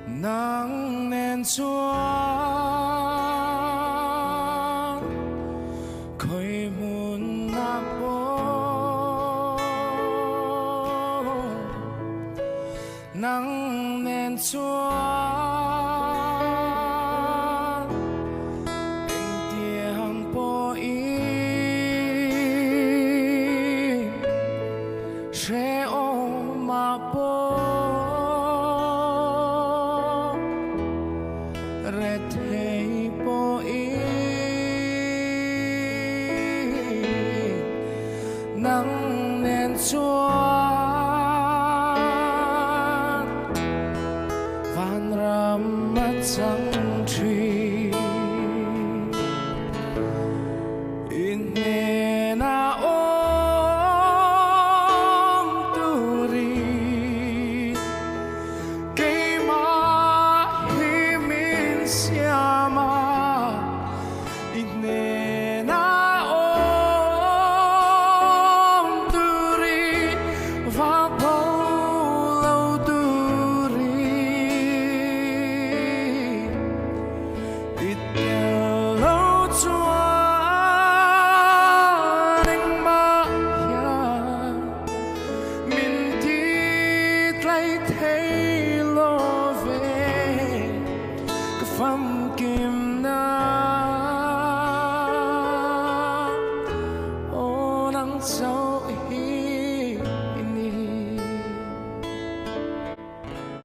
nắng nên chúa khơi muôn nạp bố nắng nên chúa anh tiếng bố ý sẽ ôm mà bố re thấy bố ý nắng nên chúa van ram mắt trắng trì in nên ôm tu ri cây ma hi min siama in nên ôm tu ri và bao lâu tu ri ít lâu chúa anh mà ya mình đi lấy thấy lo về cái phẩm kim na